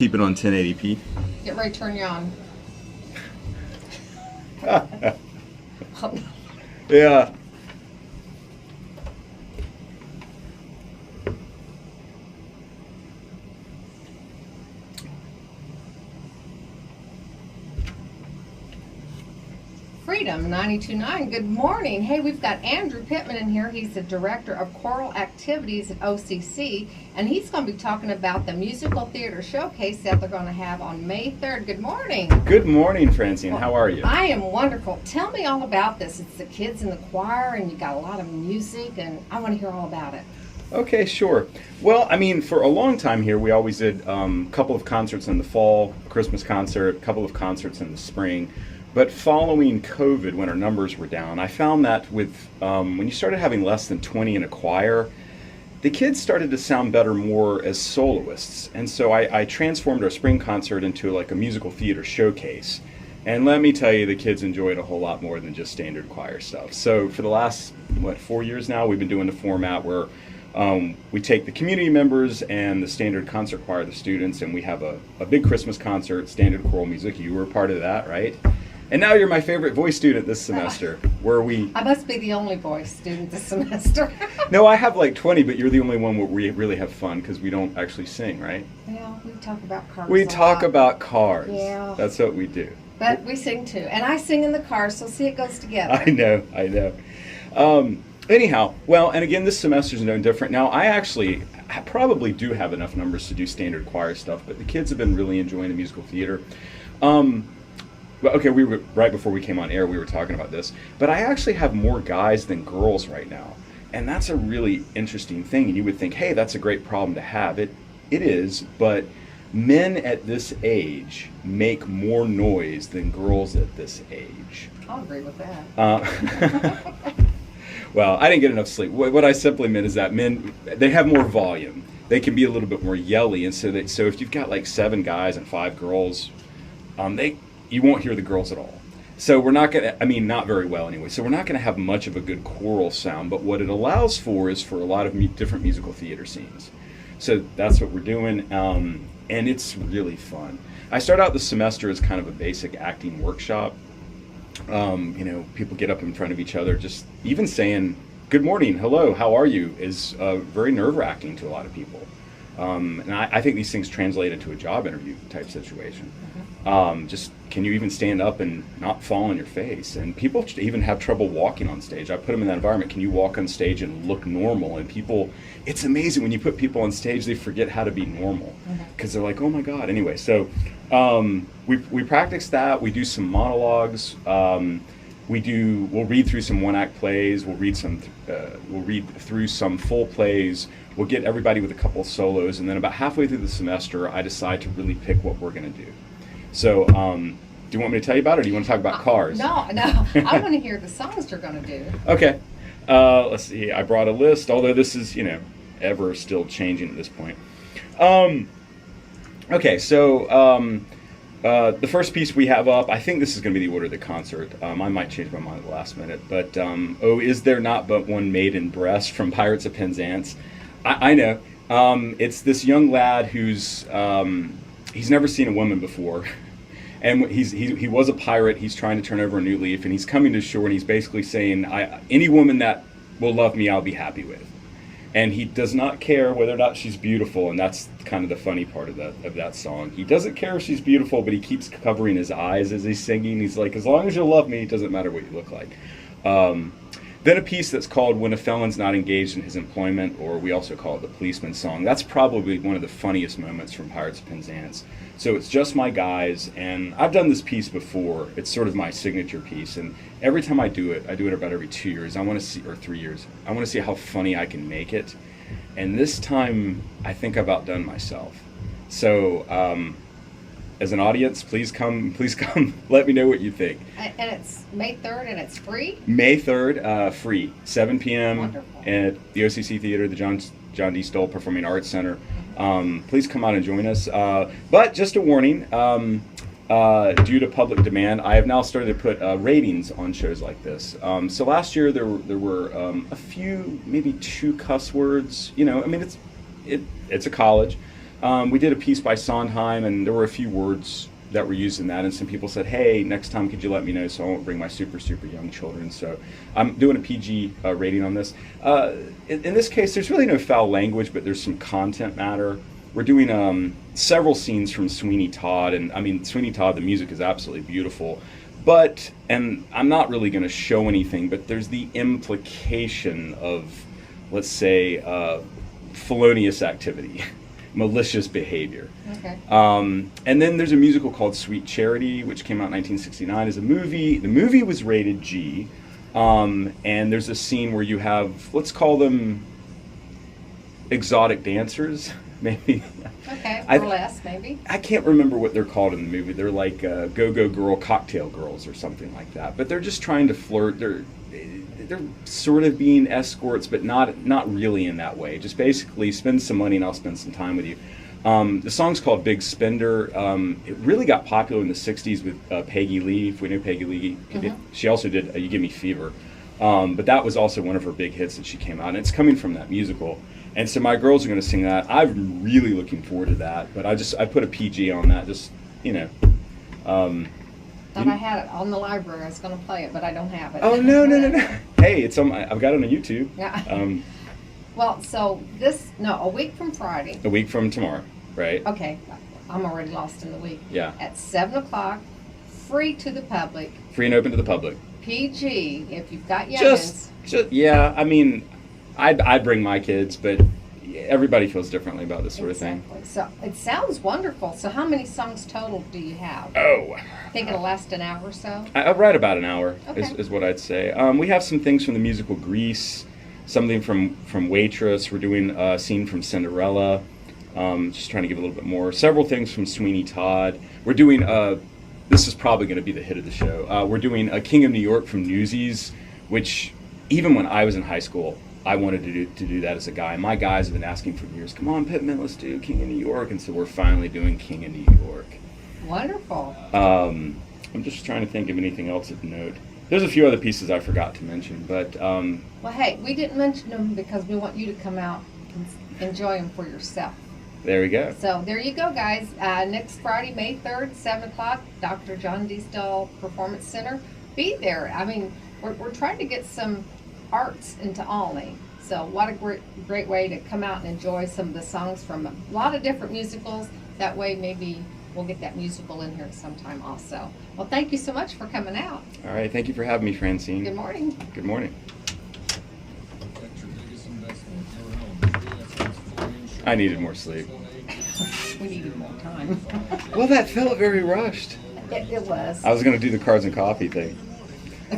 Keep it on 1080p. Get ready to turn you on. Yeah. Freedom 92.9. Good morning. Hey, we've got Andrew Pittman in here. He's the Director of Choral Activities at OCC, and he's going to be talking about the musical theater showcase that they're going to have on May 3rd. Good morning. Good morning, Francine. How are you? I am wonderful. Tell me all about this. It's the kids in the choir, and you got a lot of music, and I want to hear all about it. Okay, sure. Well, I mean, for a long time here, we always did a couple of concerts in the fall, a Christmas concert, a couple of concerts in the spring. But following COVID, when our numbers were down, I found that with when you started having less than 20 in a choir, the kids started to sound better more as soloists. And so I transformed our spring concert into like a musical theater showcase. And let me tell you, the kids enjoyed a whole lot more than just standard choir stuff. So for the last, 4 years now, we've been doing the format where we take the community members and the standard concert choir, the students, and we have a big Christmas concert, standard choral music. You were a part of that, right? And now you're my favorite voice student this semester, where we... I must be the only voice student this semester. No, I have like 20, but you're the only one where we really have fun because we don't actually sing, right? Yeah, we talk about cars. We talk about cars. Yeah. That's what we do. But we sing too. And I sing in the car, so see, it goes together. I know. Anyhow, well, and again, this semester's no different. Now, I probably do have enough numbers to do standard choir stuff, but the kids have been really enjoying the musical theater. Okay, we were right before we came on air, we were talking about this, but I actually have more guys than girls right now, and that's a really interesting thing. And you would think, hey, that's a great problem to have. It is, but men at this age make more noise than girls at this age. I'll agree with that. Well, I didn't get enough sleep. What I simply meant is that men, they have more volume. They can be a little bit more yelly, and so if you've got like 7 guys and 5 girls, you won't hear the girls at all. So we're not going to, not very well anyway, so we're not going to have much of a good choral sound, but what it allows for is for a lot of different musical theater scenes. So that's what we're doing, and it's really fun. I start out the semester as kind of a basic acting workshop. People get up in front of each other, just even saying, good morning, hello, how are you, is very nerve-wracking to a lot of people. And I think these things translate into a job interview type situation. Just can you even stand up and not fall on your face? And people even have trouble walking on stage. I put them in that environment. Can you walk on stage and look normal? And people, it's amazing when you put people on stage, they forget how to be normal because they're like, oh my God. Anyway, so we practice that. We do some monologues. We'll read through some one-act plays. We'll read through some full plays. We'll get everybody with a couple of solos, and then about halfway through the semester, I decide to really pick what we're going to do. So, do you want me to tell you about it, or do you want to talk about cars? No. I want to hear the songs you're going to do. Okay. Let's see. I brought a list, although this is, ever still changing at this point. Okay, so the first piece we have up, I think this is going to be the order of the concert. I might change my mind at the last minute, but Oh, Is There Not But One Maiden Breast from Pirates of Penzance. I know. It's this young lad who's he's never seen a woman before, and he was a pirate. He's trying to turn over a new leaf, and he's coming to shore, and he's basically saying, any woman that will love me, I'll be happy with. And he does not care whether or not she's beautiful, and that's kind of the funny part of that song. He doesn't care if she's beautiful, but he keeps covering his eyes as he's singing. He's like, as long as you love me, it doesn't matter what you look like. Then a piece that's called When a Felon's Not Engaged in His Employment, or we also call it the Policeman's Song. That's probably one of the funniest moments from Pirates of Penzance. So it's just my guys, and I've done this piece before. It's sort of my signature piece, and every time I do it about every 2 years. Or 3 years. I want to see how funny I can make it. And this time, I think I've outdone myself. So, as an audience, please come, let me know what you think. And it's May 3rd, and it's free? May 3rd, free, 7 p.m. Wonderful. At the OCC Theater, the John D. Stoll Performing Arts Center. Please come out and join us. But just a warning, due to public demand, I have now started to put ratings on shows like this. So last year there were a few, maybe 2 cuss words. It's a college. We did a piece by Sondheim, and there were a few words that were used in that, and some people said, hey, next time could you let me know so I won't bring my super young children. So I'm doing a PG rating on this. In this case, there's really no foul language, but there's some content matter. We're doing several scenes from Sweeney Todd, and I mean, Sweeney Todd, the music is absolutely beautiful, but, and I'm not really going to show anything, but there's the implication of, let's say, felonious activity. Malicious behavior. Okay. And then there's a musical called Sweet Charity, which came out in 1969 as a movie. The movie was rated G, and there's a scene where you have, let's call them exotic dancers, maybe. Okay, burlesque, maybe. I can't remember what they're called in the movie. They're like go-go girl cocktail girls or something like that. But they're just trying to flirt. They're sort of being escorts, but not really in that way. Just basically spend some money and I'll spend some time with you. The song's called Big Spender. It really got popular in the 60s with Peggy Lee, if we know Peggy Lee. She also did You Give Me Fever. But that was also one of her big hits that she came out, and it's coming from that musical. And so my girls are going to sing that. I'm really looking forward to that, but I put a PG on that, just, you know. Thought I had it on the library. I was going to play it, but I don't have it. Oh, no. Hey, it's on I've got it on YouTube. Yeah. Well, so a week from Friday. A week from tomorrow, right? Okay. I'm already lost in the week. Yeah. At 7 o'clock, free to the public. Free and open to the public. PG, if you've got youngins. Just yeah, I mean, I bring my kids, but everybody feels differently about this sort of thing. So it sounds wonderful. So how many songs total do you have? Oh. I think it'll last an hour or so? Right about an hour Okay. is what I'd say. We have some things from the musical Grease, something from Waitress. We're doing a scene from Cinderella. Just trying to give a little bit more. Several things from Sweeney Todd. We're doing, this is probably going to be the hit of the show. We're doing a King of New York from Newsies, which even when I was in high school, I wanted to do that as a guy. My guys have been asking for years, come on, Pittman, let's do King of New York. And so we're finally doing King of New York. Wonderful. I'm just trying to think of anything else of note. There's a few other pieces I forgot to mention, but... well, hey, we didn't mention them because we want you to come out and enjoy them for yourself. There we go. So there you go, guys. Next Friday, May 3rd, 7 o'clock, Dr. John D. Stell Performance Center. Be there. I mean, we're trying to get some arts into Olney. So what a great way to come out and enjoy some of the songs from a lot of different musicals. That way maybe we'll get that musical in here sometime also. Well, thank you so much for coming out. All right. Thank you for having me, Francine. Good morning. Good morning. I needed more sleep. We needed more time. Well, that felt very rushed. It was. I was going to do the cards and coffee thing. I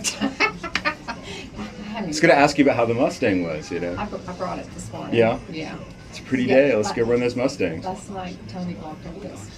was going to ask you about how the Mustang was, you know. I brought it this morning. Yeah? Yeah. It's a pretty day. Let's go run those Mustangs. Last night, Tony walked over this.